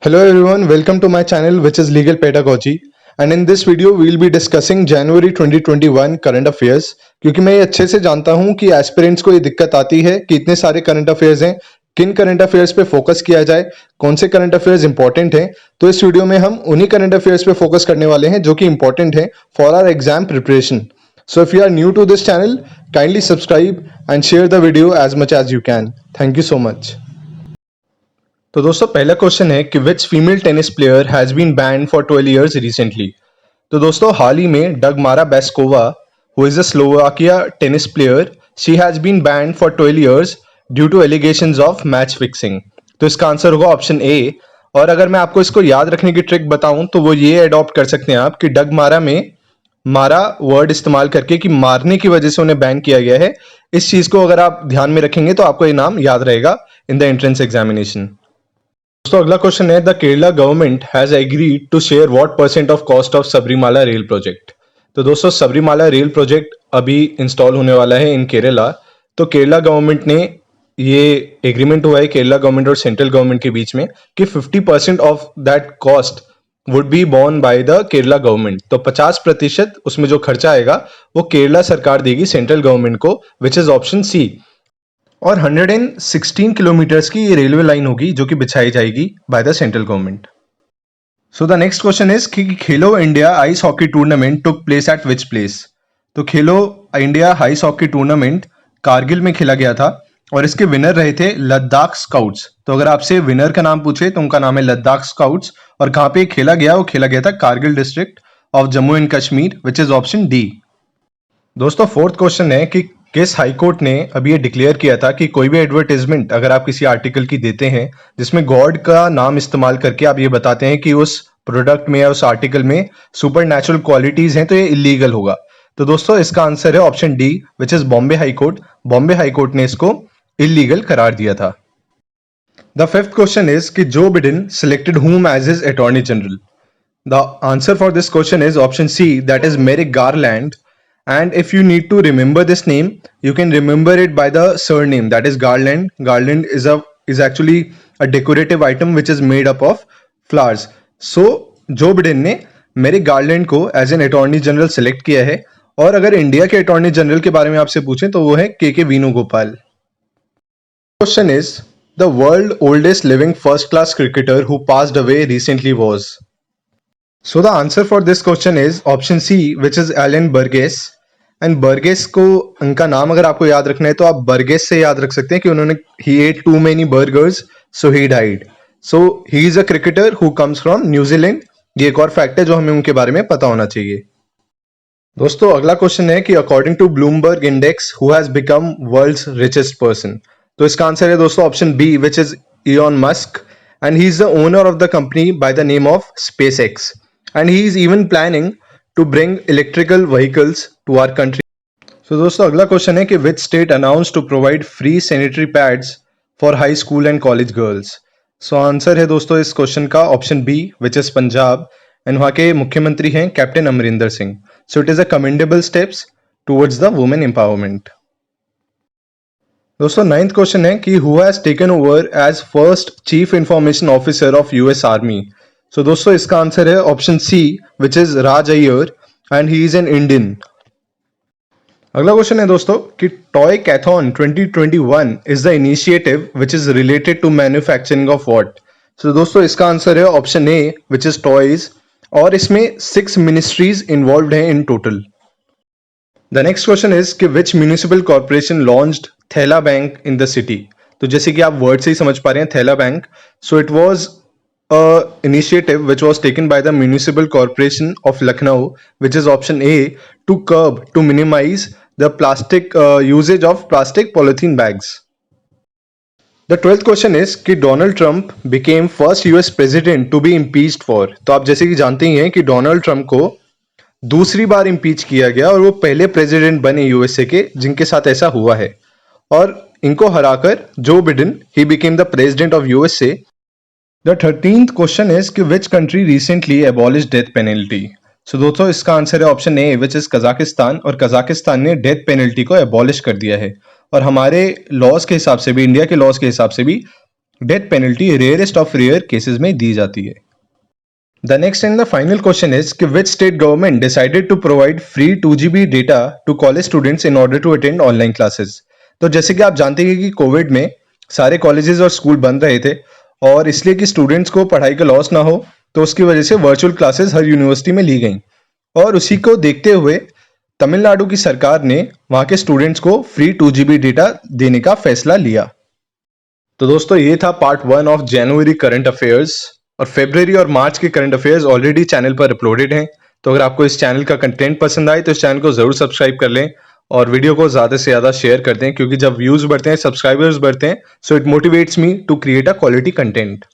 Hello everyone, welcome to my channel which is Legal Pedagogy and in this video we will be discussing January 2021 current affairs. क्योंकि मैं ये अच्छे से जानता हूँ कि एस्पिरेंट्स को ये दिक्कत आती है कि इतने सारे करंट अफेयर्स हैं, किन करंट अफेयर्स पे फोकस किया जाए, कौन से करंट अफेयर्स इंपॉर्टेंट हैं। तो इस वीडियो में हम उन्हीं करंट अफेयर्स पे फोकस करने वाले हैं जो कि इंपॉर्टेंट हैं for our exam preparation. So if you are new to this channel, kindly subscribe and share the video as much as you can. Thank you so much. तो दोस्तों पहला क्वेश्चन है कि which female tennis player has been banned for 12 years recently. तो दोस्तों हाल ही में Dagmara Baskova who is a Slovakia tennis player, she has been banned for 12 years due to allegations of match fixing. तो इसका answer होगा option A. और अगर मैं आपको इसको याद रखने की ट्रिक बताऊं तो वो ये अडॉप्ट कर सकते हैं आप कि डगमारा में मारा वर्ड इस्तेमाल करके कि मारने की वजह से उन्हें बैन किया गया है। इस चीज को अगर आप ध्यान में रखेंगे तो आपको ये नाम याद रहेगा इन द एंट्रेंस एग्जामिनेशन। दोस्तों अगला क्वेश्चन है, the Kerala government has agreed to share what percent of cost of Sabarimala rail project. तो दोस्तों सबरीमाला रेल प्रोजेक्ट अभी इंस्टॉल होने वाला है इन केरला। तो केरला गवर्नमेंट ने ये एग्रीमेंट हुआ है केरला गवर्नमेंट और सेंट्रल गवर्नमेंट के बीच में कि 50% of that cost would be borne by the Kerala government. तो 50% उसमें जो खर्चा आएगा वो केरला सरकार देगी सेंट्रल गवर्नमेंट को, विच इज ऑप्शन सी। और 116 किलोमीटर्स की ये रेलवे लाइन होगी जो कि बिछाई जाएगी by the central government. So the next question is कि खेलो India ice hockey tournament took place at which place. तो खेलो India ice hockey tournament Kargil में खेला गया था और इसके विनर रहे थे लद्दाख स्काउट्स। तो अगर आपसे विनर का नाम पूछे तो उनका नाम है लद्दाख स्काउट्स। और कहां पे खेला गया, वो खेला गया था Kargil district of Jammu and Kashmir, which is option D. दोस्तों फोर्थ क्वेश्चन है कि किस हाईकोर्ट ने अभी ये डिक्लेयर किया था कि कोई भी एडवर्टाइजमेंट अगर आप किसी आर्टिकल की देते हैं जिसमें गॉड का नाम इस्तेमाल करके आप ये बताते हैं कि उस प्रोडक्ट में या उस आर्टिकल में सुपर नेचुरल क्वालिटीज हैं तो ये इलीगल होगा। तो दोस्तों इसका आंसर है option D, which is Bombay high court. Bombay high court ने इसको इलीगल करार दिया था। द फिफ्थ क्वेश्चन इज कि Joe Biden selected whom as his attorney general. The answer for this question is option C, that is Merrick Garland. And if you need to remember this name, you can remember it by the surname, that is Garland. Garland is actually a decorative item which is made up of flowers. So Joe Biden ने Merrick Garland को as an attorney general select किया है। और अगर India के attorney general के बारे में आपसे पूछें तो वो है के Venugopal. Question is the world oldest living first class cricketer who passed away recently was. So the answer for this question is option C, which is Alan Burgess. And Burgess को उनका नाम अगर आपको याद रखना है तो आप बर्गेस से याद रख सकते हैं कि उन्होंने he ate too many burgers so he died. So he is a cricketer who comes from New Zealand. ये एक और फैक्ट है जो हमें उनके बारे में पता होना चाहिए। दोस्तों अगला क्वेश्चन है कि according to Bloomberg index who has become world's richest person. तो इसका आंसर है दोस्तों option B, which is Elon Musk. And he is the owner of the company by the name of SpaceX. And he is even planning to bring electrical vehicles to our country. So दोस्तों अगला question है कि which state announced to provide free sanitary pads for high school and college girls. So answer है दोस्तों इस question का option B, which is Punjab. And वहाँ के मुख्यमंत्री हैं captain Amarinder Singh. So it is a commendable steps towards the women empowerment. दोस्तों ninth question है कि who has taken over as first chief information officer of US Army. So दोस्तों इसका answer है option C, which is Raj Iyer and he is an Indian. अगला question है दोस्तों कि toycathon 2021 is the initiative which is related to manufacturing of what. So दोस्तों इसका answer है option A, which is toys. और इसमें 6 मिनिस्ट्रीज इन्वॉल्व हैं in total. The next question is कि which municipal corporation launched Thaila bank in the city. तो जैसे कि आप वर्ड से ही समझ पा रहे हैं थैला bank. So it was initiative which was taken by the Municipal Corporation of Lucknow, which is option A, to minimize the plastic usage of plastic polythene bags. The 12th question is कि Donald Trump became first US president to be impeached for. तो आप जैसे कि जानते ही हैं कि Donald Trump को दूसरी बार इम्पीच किया गया और वो पहले प्रेसिडेंट बने यूएसए के जिनके साथ ऐसा हुआ है। और इनको हराकर जो Biden he became the president of USA. The 13th question is कि which country recently abolish death penalty. So दोस्तों इसका आंसर है option A, which is Kazakhstan. और कजाकिस्तान ने डेथ पेनल्टी को एबॉलिश कर दिया है। और हमारे लॉज के हिसाब से भी, इंडिया के लॉज के हिसाब से भी death penalty rarest of rare cases में दी जाती है। The next and the final question is कि which state government decided to provide free 2 GB data to college students in order to attend online classes? तो जैसे कि आप जानते हैं कि कोविड में सारे कॉलेजेस और स्कूल बंद रहे थे और इसलिए कि स्टूडेंट्स को पढ़ाई का लॉस ना हो तो उसकी वजह से वर्चुअल क्लासेस हर यूनिवर्सिटी में ली गई और उसी को देखते हुए तमिलनाडु की सरकार ने वहाँ के स्टूडेंट्स को फ्री 2 GB डेटा देने का फैसला लिया। तो दोस्तों ये था part 1 of January current affairs और फरवरी और मार्च के करंट अफेयर्स ऑलरेडी चैनल पर अपलोडेड हैं। तो अगर आपको इस चैनल का कंटेंट पसंद आए तो इस चैनल को जरूर सब्सक्राइब कर लें और वीडियो को ज़्यादा से ज़्यादा शेयर कर दें, क्योंकि जब व्यूज़ बढ़ते हैं, सब्सक्राइबर्स बढ़ते हैं, so it motivates me to create a quality content.